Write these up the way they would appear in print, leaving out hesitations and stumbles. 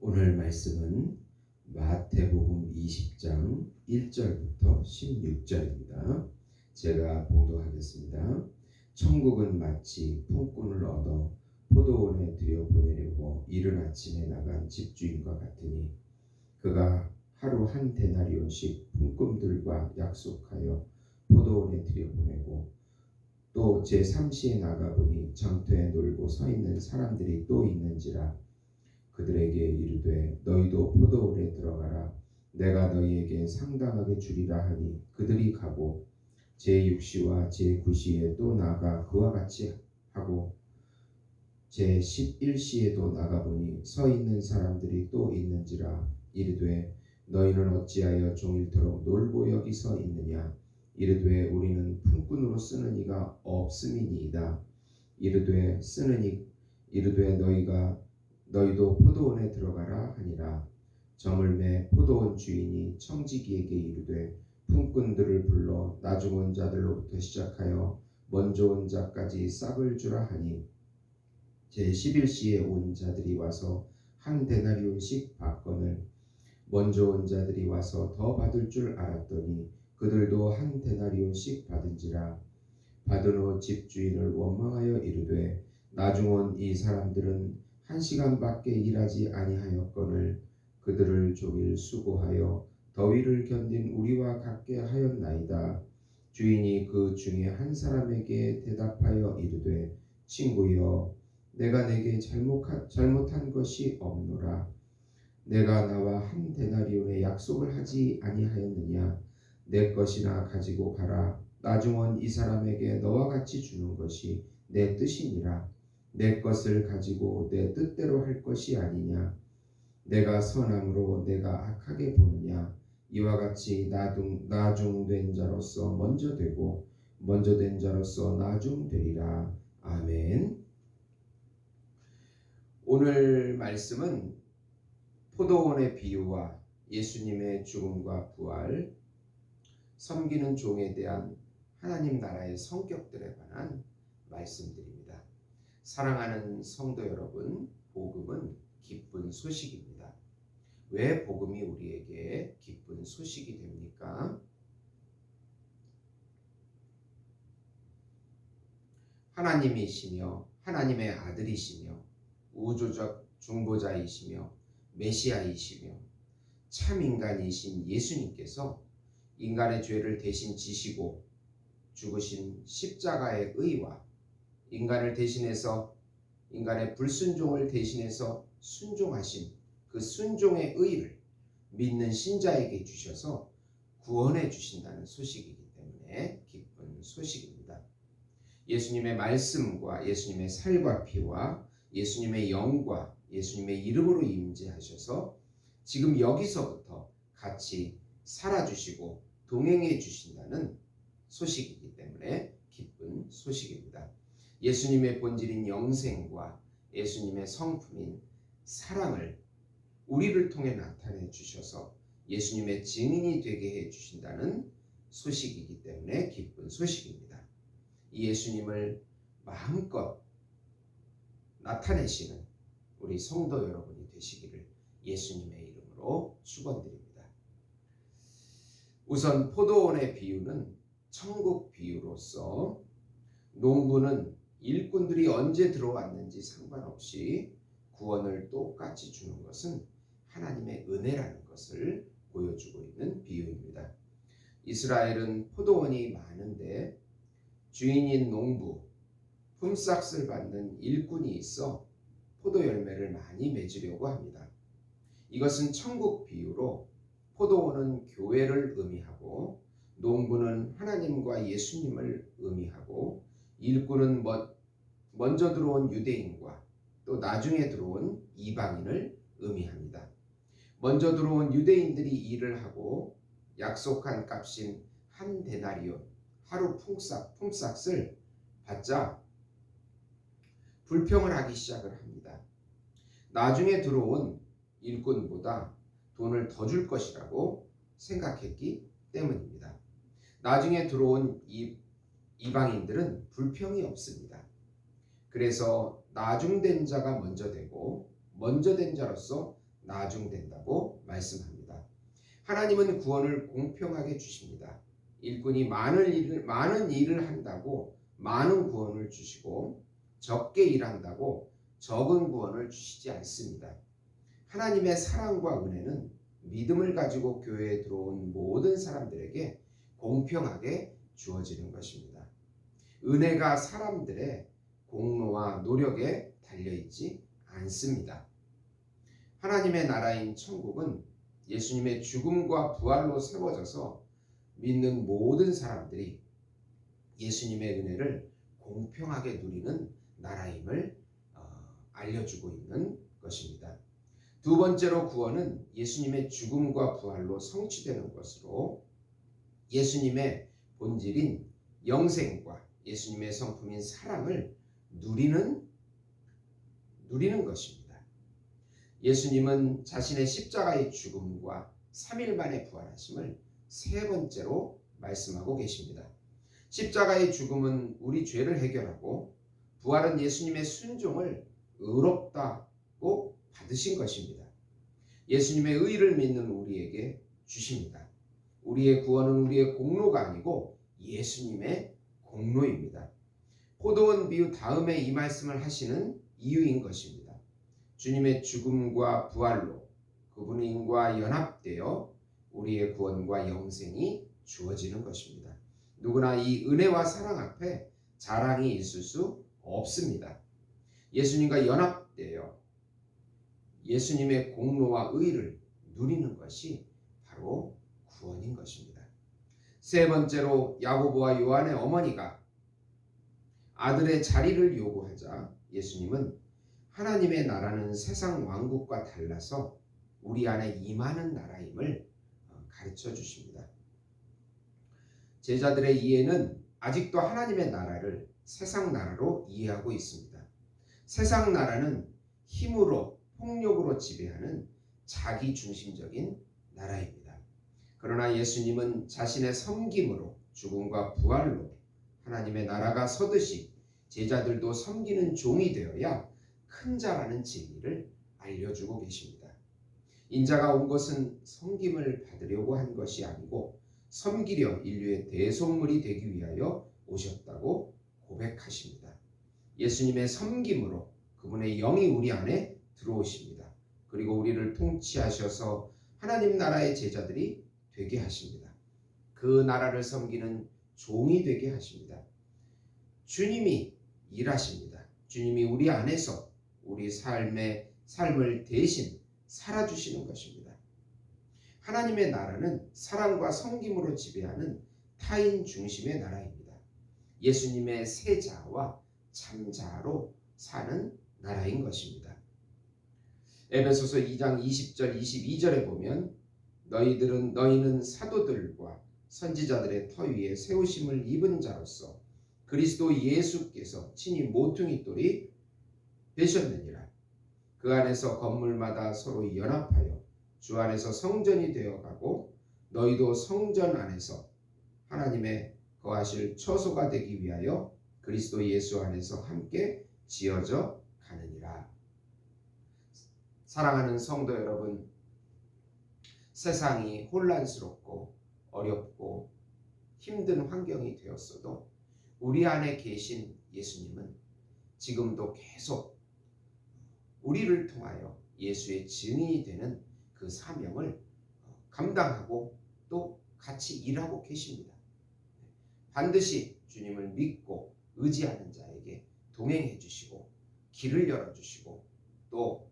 오늘 말씀은 마태복음 20장 1절부터 16절입니다. 제가 봉독하겠습니다. 천국은 마치 품꾼을 얻어 포도원에 들여보내려고 이른 아침에 나간 집주인과 같으니 그가 하루 한 데나리온씩 품꾼들과 약속하여 포도원에 들여보내고 또 제3시에 나가보니 장터에 놀고 서 있는 사람들이 또 있는지라 그들에게 이르되 너희도 포도원에 들어가라. 내가 너희에게 상당하게 주리라 하니 그들이 가고 제6시와 제9시에 또 나가 그와 같이 하고 제11시에도 나가보니 서 있는 사람들이 또 있는지라 이르되 너희는 어찌하여 종일토록 놀고 여기 서 있느냐. 이르되 우리는 품꾼으로 쓰는 이가 없음이니이다. 이르되 너희도 포도원에 들어가라 하니라. 저물매 포도원 주인이 청지기에게 이르되 품꾼들을 불러 나중 온 자들로부터 시작하여 먼저 온 자까지 싹을 주라 하니 제11시에 온 자들이 와서 한 데나리온씩 받거늘 먼저 온 자들이 와서 더 받을 줄 알았더니 그들도 한 데나리온씩 받은지라. 받은 후 집주인을 원망하여 이르되 나중 온 이 사람들은 1시간밖에 일하지 아니하였거늘 그들을 종일 수고하여 더위를 견딘 우리와 같게 하였나이다. 주인이 그 중에 한 사람에게 대답하여 이르되 친구여 내가 내게 잘못한 것이 없노라. 내가 나와 한 데나리온의 약속을 하지 아니하였느냐. 내 것이나 가지고 가라. 나중 온 이 사람에게 너와 같이 주는 것이 내 뜻이니라. 내 것을 가지고 내 뜻대로 할 것이 아니냐. 내가 선함으로 내가 악하게 보느냐. 이와 같이 나중된 자로서 먼저 되고 먼저 된 자로서 나중되리라. 아멘. 오늘 말씀은 포도원의 비유와 예수님의 죽음과 부활, 섬기는 종에 대한 하나님 나라의 성격들에 관한 말씀들입니다. 사랑하는 성도 여러분, 복음은 기쁜 소식입니다. 왜 복음이 우리에게 기쁜 소식이 됩니까? 하나님이시며 하나님의 아들이시며 우주적 중보자이시며 메시아이시며 참 인간이신 예수님께서 인간의 죄를 대신 지시고 죽으신 십자가의 의와 인간을 대신해서 인간의 불순종을 대신해서 순종하신 그 순종의 의를 믿는 신자에게 주셔서 구원해 주신다는 소식이기 때문에 기쁜 소식입니다. 예수님의 말씀과 예수님의 살과 피와 예수님의 영과 예수님의 이름으로 임재하셔서 지금 여기서부터 같이 살아주시고 동행해 주신다는 소식이기 때문에 기쁜 소식입니다. 예수님의 본질인 영생과 예수님의 성품인 사랑을 우리를 통해 나타내 주셔서 예수님의 증인이 되게 해 주신다는 소식이기 때문에 기쁜 소식입니다. 이 예수님을 마음껏 나타내시는 우리 성도 여러분이 되시기를 예수님의 이름으로 축원드립니다. 우선 포도원의 비유는 천국 비유로서 농부는 일꾼들이 언제 들어왔는지 상관없이 구원을 똑같이 주는 것은 하나님의 은혜라는 것을 보여주고 있는 비유입니다. 이스라엘은 포도원이 많은데 주인인 농부, 품삯을 받는 일꾼이 있어 포도 열매를 많이 맺으려고 합니다. 이것은 천국 비유로 포도원은 교회를 의미하고 농부는 하나님과 예수님을 의미하고 일꾼은 먼저 들어온 유대인과 또 나중에 들어온 이방인을 의미합니다. 먼저 들어온 유대인들이 일을 하고 약속한 값인 한 데나리온 하루 품삯을 받자 불평을 하기 시작을 합니다. 나중에 들어온 일꾼보다 돈을 더 줄 것이라고 생각했기 때문입니다. 나중에 들어온 이방인들은 불평이 없습니다. 그래서 나중된 자가 먼저 되고 먼저 된 자로서 나중된다고 말씀합니다. 하나님은 구원을 공평하게 주십니다. 일꾼이 많은 일을 한다고 많은 구원을 주시고 적게 일한다고 적은 구원을 주시지 않습니다. 하나님의 사랑과 은혜는 믿음을 가지고 교회에 들어온 모든 사람들에게 공평하게 주어지는 것입니다. 은혜가 사람들의 공로와 노력에 달려있지 않습니다. 하나님의 나라인 천국은 예수님의 죽음과 부활로 세워져서 믿는 모든 사람들이 예수님의 은혜를 공평하게 누리는 나라임을 알려주고 있는 것입니다. 두 번째로 구원은 예수님의 죽음과 부활로 성취되는 것으로 예수님의 본질인 영생과 예수님의 성품인 사랑을 누리는 것입니다. 예수님은 자신의 십자가의 죽음과 3일 만에 부활하심을 세 번째로 말씀하고 계십니다. 십자가의 죽음은 우리 죄를 해결하고 부활은 예수님의 순종을 의롭다고 받으신 것입니다. 예수님의 의를 믿는 우리에게 주십니다. 우리의 구원은 우리의 공로가 아니고 예수님의 공로입니다. 포도원 비유 다음에 이 말씀을 하시는 이유인 것입니다. 주님의 죽음과 부활로 그분과 연합되어 우리의 구원과 영생이 주어지는 것입니다. 누구나 이 은혜와 사랑 앞에 자랑이 있을 수 없습니다. 예수님과 연합되어 예수님의 공로와 의를 누리는 것이 바로 구원인 것입니다. 세 번째로 야고보와 요한의 어머니가 아들의 자리를 요구하자 예수님은 하나님의 나라는 세상 왕국과 달라서 우리 안에 임하는 나라임을 가르쳐 주십니다. 제자들의 이해는 아직도 하나님의 나라를 세상 나라로 이해하고 있습니다. 세상 나라는 힘으로 폭력으로 지배하는 자기중심적인 나라입니다. 그러나 예수님은 자신의 섬김으로 죽음과 부활로 하나님의 나라가 서듯이 제자들도 섬기는 종이 되어야 큰 자라는 진리를 알려주고 계십니다. 인자가 온 것은 섬김을 받으려고 한 것이 아니고 섬기려 인류의 대속물이 되기 위하여 오셨다고 고백하십니다. 예수님의 섬김으로 그분의 영이 우리 안에 들어오십니다. 그리고 우리를 통치하셔서 하나님 나라의 제자들이 되게 하십니다. 그 나라를 섬기는 종이 되게 하십니다. 주님이 일하십니다. 주님이 우리 안에서 우리 삶을 대신 살아주시는 것입니다. 하나님의 나라는 사랑과 섬김으로 지배하는 타인 중심의 나라입니다. 예수님의 세자와 참자로 사는 나라인 것입니다. 에베소서 2장 20절 22절에 보면 너희는 사도들과 선지자들의 터 위에 세우심을 입은 자로서 그리스도 예수께서 친히 모퉁이 돌이 되셨느니라. 그 안에서 건물마다 서로 연합하여 주 안에서 성전이 되어가고 너희도 성전 안에서 하나님의 거하실 처소가 되기 위하여 그리스도 예수 안에서 함께 지어져 가느니라. 사랑하는 성도 여러분, 세상이 혼란스럽고 어렵고 힘든 환경이 되었어도 우리 안에 계신 예수님은 지금도 계속 우리를 통하여 예수의 증인이 되는 그 사명을 감당하고 또 같이 일하고 계십니다. 반드시 주님을 믿고 의지하는 자에게 동행해 주시고 길을 열어주시고 또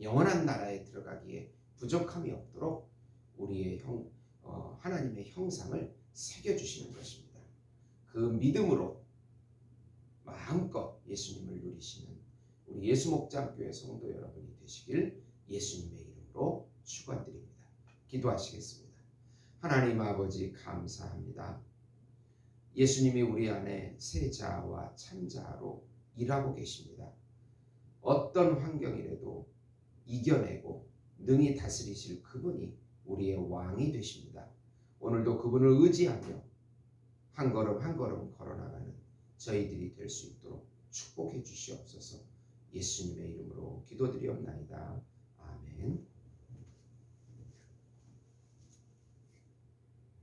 영원한 나라에 들어가기에 부족함이 없도록 우리의 하나님의 형상을 새겨주시는 것입니다. 그 믿음으로 마음껏 예수님을 누리시는 우리 예수목장교회 성도 여러분이 되시길 예수님의 이름으로 축원드립니다. 기도하시겠습니다. 하나님 아버지 감사합니다. 예수님이 우리 안에 세자와 참자로 일하고 계십니다. 어떤 환경이라도 이겨내고 능히 다스리실 그분이 우리의 왕이 되십니다. 오늘도 그분을 의지하며 한 걸음 한 걸음 걸어나가는 저희들이 될 수 있도록 축복해 주시옵소서. 예수님의 이름으로 기도드리옵나이다.